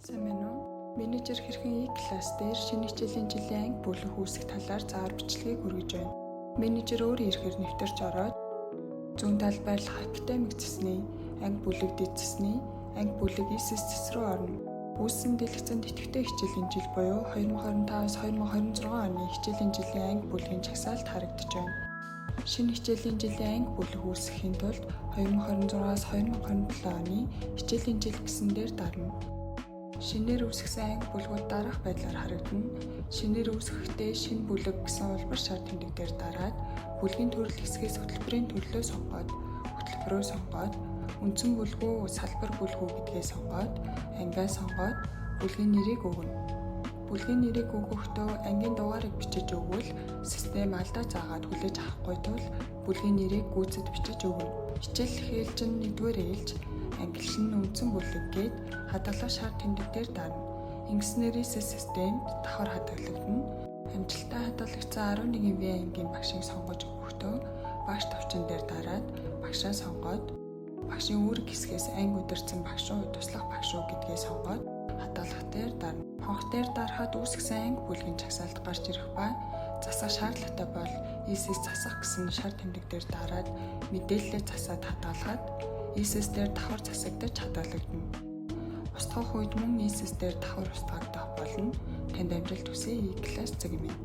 Сайн байна уу? Менежер хэрхэн E-класс дээр шинэ хичээлийн жилийн анги бүлэг үүсэх талаар заагаар бичлэгийг хүргэж байна. Менежер өөрөө ирэхээр нэвтэрч ороод зүүн талд байрлах академик цэсний анги бүлэг дэд цэсний анги бүлэг ESS цэс рүү орно. Үүссэн дэлгэцэн тэтгэвтэй хичээлийн жил буюу 2025-аас 2026 оны хичээлийн жилийн анги бүлгийн чагсаалт харагдаж байна. Шинэ хичээлийн жилийн анги бүлэг үүсгэхийн тулд 2026-аас 2027 оны хичээлийн жил гэсэн дээр дарна. Шинээр үүсгэсэн анги бүлгүүд дараах байдлаар харагдана. Шинээр үүсгэхдээ шинэ бүлэг гэсэн улбар шар тэмдэгтээр дараад бүлгийн төрөл хэсгээс хөтөлбөрийн төрлөө сонгоод хөтөлбөрөө сонгоод үндсэн бүлгүү салбар бүлгүү гэдгээ сонгоод ангиа сонгоод бүлгийн нэрийг өгнө. Бүлгийн нэрийг өгөхдөө ангийн дугаарыг бичиж өгвөл систем алдаа заагаад хүлээж авахгүй тул бүлгийн нэрийг гүйцэд бичиж өгнө. Хичээл ээлж нь 1-р ээлж ангилал нь үндсэн бүлэг гээд хадгалах шар тэмдэгтээр дарна. Ингэснээр системд давхар хадгалагдана. Амжилттай хадгалагдсан 11V ангийн багшийг сонгож өгөхдөө багш товчон дээр дараад багшаа сонгоод багшийн үүрэг хэсгээс анги удирдсан багш уу, туслах багш уу гэдгээ сонгоод хадгалах дээр дарна. Хонх дээр дарахад үүсгэсэн анги бүлгийн чагсаалт гарч ирэх ба засах шаардлагатай бол ESS засах гэсэн шар тэмдэгтээр дараад мэдээлэлээ засаад хадгалахад ESS дээр давхар засагдаж хадгалагдана. Устгах үед мөн ESS дээр давхар устгагдах болно. Танд амжилт хүсье. E-класс цэг минь.